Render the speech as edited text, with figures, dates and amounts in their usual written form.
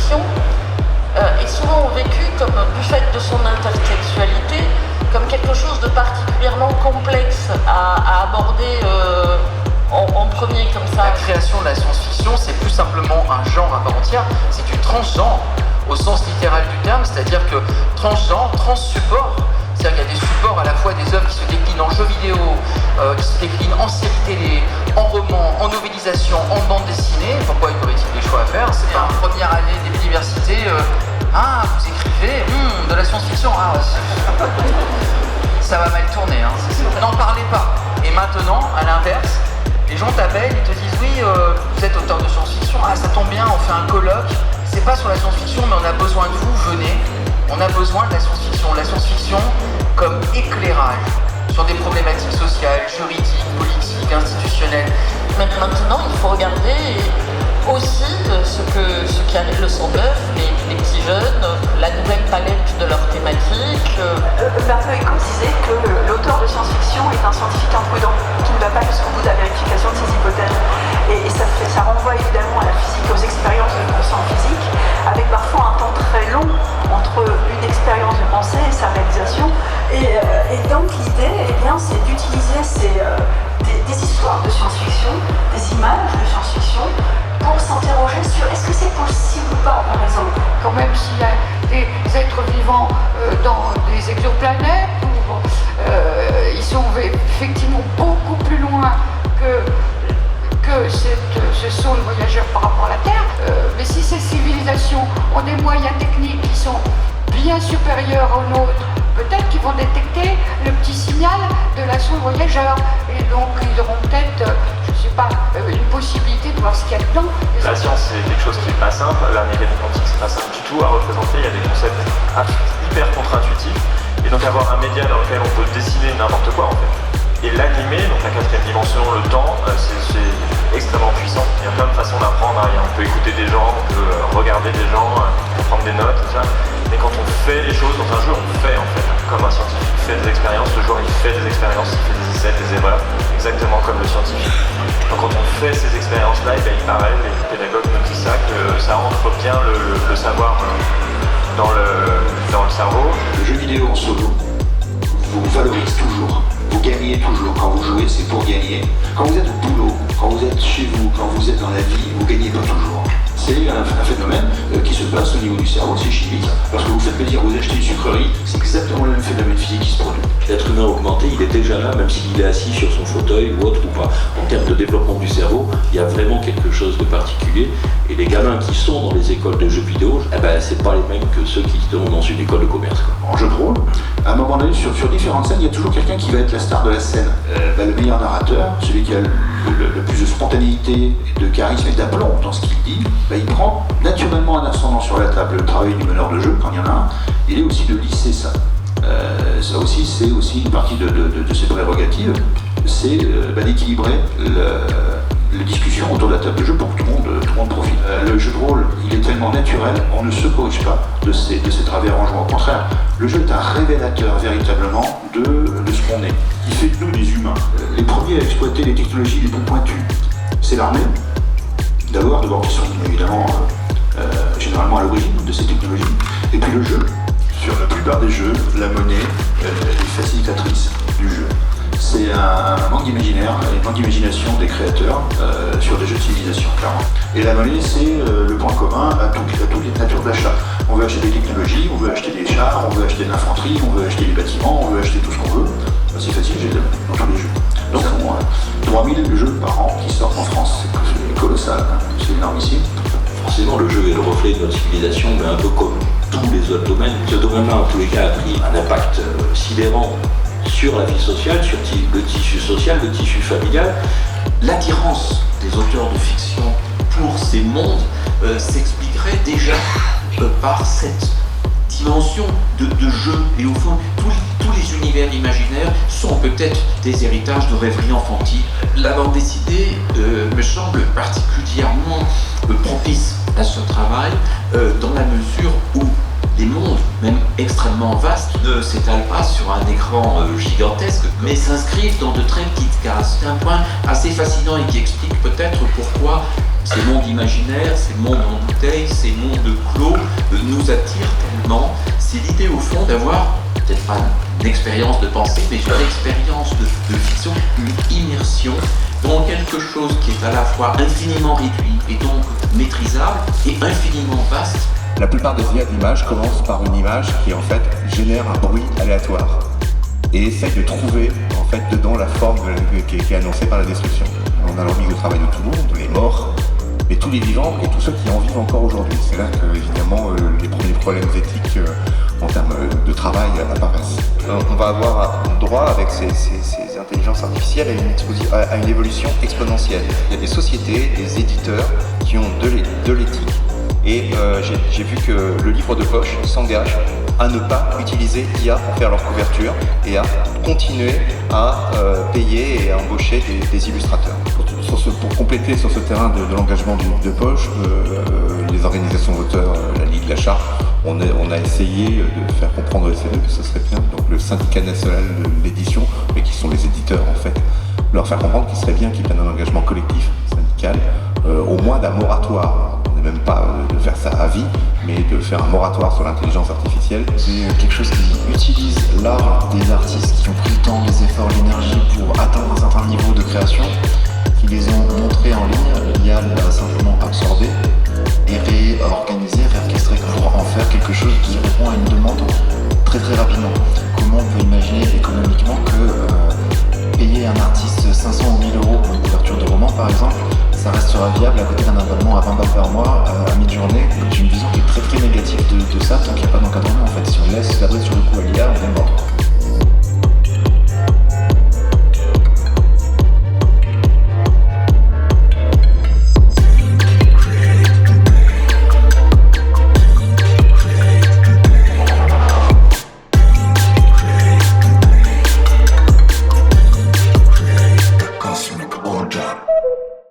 science-fiction est souvent vécu comme, du fait de son intertextualité, comme quelque chose de particulièrement complexe à aborder en premier comme ça. La création de la science-fiction, c'est plus simplement un genre à part entière, c'est du transgenre au sens littéral du terme, c'est-à-dire que transgenre, transsupport, c'est-à-dire qu'il y a des supports à la fois des œuvres qui se déclinent en jeux vidéo, qui se déclinent en séries télé, en romans, en novélisation, en bande dessinée. Pourquoi y aurait-il des choix à faire? C'est en première année des universités. Ah, vous écrivez de la science-fiction. Ah, ça va mal tourner. Hein. N'en parlez pas. Et maintenant, à l'inverse, les gens t'appellent, ils te disent oui, vous êtes auteur de science-fiction. Ah, ça tombe bien, on fait un colloque. C'est pas sur la science-fiction, mais on a besoin de vous. Venez. On a besoin de la science-fiction. La science-fiction comme éclairage sur des problématiques sociales, juridiques, politiques, institutionnelles. Maintenant, il faut regarder aussi ce qui a le sang d'œuf, les petits jeunes, la nouvelle palette de leurs thématiques. Umberto Eco disait que l'auteur de science-fiction est un scientifique imprudent qui ne va pas jusqu'au bout de la vérification de ses hypothèses. Et ça renvoie évidemment à la physique, aux expériences de pensée en physique, avec parfois un temps très long entre une expérience de pensée et sa réalisation. Et donc l'idée, c'est d'utiliser des histoires de science-fiction, des images de science-fiction, pour s'interroger sur est-ce que c'est possible ou pas, par exemple. Quand même s'il y a des êtres vivants dans des exoplanètes, ils sont effectivement beaucoup plus loin que ce sont les voyageurs par rapport à la Terre. Mais si ces civilisations ont des moyens techniques qui sont bien supérieurs aux nôtres, peut-être qu'ils vont détecter le petit signal de l'assaut voyageur. Et donc ils auront peut-être, une possibilité de voir ce qu'il y a dedans. La science, c'est quelque chose qui n'est pas simple. La mécanique quantique, c'est pas simple du tout à représenter. Il y a des concepts hyper contre-intuitifs. Et donc avoir un média dans lequel on peut dessiner n'importe quoi en fait. Et l'animer, donc la quatrième dimension, le temps, c'est extrêmement puissant. Il y a plein de façons d'apprendre. On peut écouter des gens, on peut regarder des gens, on peut prendre des notes, tout ça. Mais quand on fait les choses dans un jeu, on fait en fait. Comme un scientifique fait des expériences, le joueur il fait des expériences, il fait des essais, des erreurs, exactement comme le scientifique. Donc quand on fait ces expériences-là, il paraît, les pédagogues nous disent ça, que ça rentre bien le savoir dans le cerveau. Le jeu vidéo en solo vous valorise toujours. Vous gagnez toujours. Quand vous jouez, c'est pour gagner. Quand vous êtes au boulot, quand vous êtes chez vous, quand vous êtes dans la vie, vous gagnez pas toujours. C'est un phénomène qui se passe au niveau du cerveau, c'est chimique. Lorsque vous faites plaisir, vous achetez une sucrerie, c'est exactement le même phénomène physique qui se produit. L'être humain augmenté, il est déjà là, même s'il est assis sur son fauteuil ou autre ou pas. En termes de développement du cerveau, il y a vraiment quelque chose de particulier. Et les gamins qui sont dans les écoles de jeux vidéo, c'est pas les mêmes que ceux qui sont dans une école de commerce. En jeu de rôle, à un moment donné, sur différentes scènes, il y a toujours quelqu'un qui va être la star de la scène. Le meilleur narrateur, celui qui a le plus de spontanéité, de charisme et d'aplomb dans ce qu'il dit, il prend naturellement un ascendant sur la table. Le travail du meneur de jeu, quand il y en a un, il est aussi de lisser ça. Ça aussi, c'est aussi une partie de ses prérogatives, c'est d'équilibrer la discussion autour de la table de jeu pour que tout le monde profite. Le jeu de rôle, il est tellement naturel, on ne se corrige pas de ces travers en jouant. Au contraire, le jeu est un révélateur véritablement de ce qu'on est. Il fait de nous des humains. Les premiers à exploiter les technologies les plus pointues, c'est l'armée. D'abord qui sont évidemment généralement à l'origine de ces technologies. Et puis le jeu. Sur la plupart des jeux, la monnaie est facilitatrice du jeu. C'est un manque d'imaginaire, un manque d'imagination des créateurs sur des jeux de civilisation, clairement. Et la monnaie, c'est le point commun à toutes les natures d'achat. On veut acheter des technologies, on veut acheter des chars, on veut acheter de l'infanterie, on veut acheter des bâtiments, on veut acheter tout ce qu'on veut. C'est facile, j'ai de la monnaie dans tous les jeux. Donc, 3000 jeux par an qui sortent en France. C'est colossal, c'est énormissime. Forcément, le jeu est le reflet de notre civilisation, mais un peu comme tous les autres domaines. Ce domaine-là, en tous les cas, a pris un impact sidérant sur la vie sociale, sur le tissu social, le tissu familial. L'attirance des auteurs de fiction pour ces mondes s'expliquerait déjà par cette dimension de jeu. Et au fond, tous les univers imaginaires sont peut-être des héritages de rêveries enfantiles. La bande dessinée me semble particulièrement propice à ce travail dans la mesure où les mondes, même extrêmement vastes, ne s'étalent pas sur un écran gigantesque, mais s'inscrivent dans de très petites cases. C'est un point assez fascinant et qui explique peut-être pourquoi Ces mondes imaginaires, ces mondes en bouteille, ces mondes clos nous attirent tellement. C'est l'idée au fond d'avoir, peut-être pas une expérience de pensée, mais une expérience de fiction, une immersion dans quelque chose qui est à la fois infiniment réduit et donc maîtrisable et infiniment vaste. La plupart des IA d'images commencent par une image qui en fait génère un bruit aléatoire et essaye de trouver en fait dedans la forme qui est annoncée par la destruction. On a l'envie au travail de tout le monde, les morts, mais tous les vivants et tous ceux qui en vivent encore aujourd'hui. C'est là que évidemment les premiers problèmes éthiques en termes de travail apparaissent. On va avoir droit avec ces intelligences artificielles à une évolution exponentielle. Il y a des sociétés, des éditeurs qui ont de l'éthique. Et j'ai vu que le livre de poche s'engage à ne pas utiliser IA pour faire leur couverture et à continuer à payer et à embaucher des illustrateurs. Pour compléter sur ce terrain de l'engagement de poche, les organisations d'auteurs, la Ligue, la Charte, on a essayé de faire comprendre au SCD que ce serait bien, donc le syndicat national de l'édition, mais qui sont les éditeurs en fait, leur faire comprendre qu'il serait bien qu'ils prennent un engagement collectif, syndical, au moins d'un moratoire. On n'est même pas de faire ça à vie, mais de faire un moratoire sur l'intelligence artificielle. C'est quelque chose qui utilise l'art des artistes qui ont pris le temps, les efforts, l'énergie pour atteindre un certain niveau de création, qui les ont montrés en ligne. L'IA l'a simplement absorbé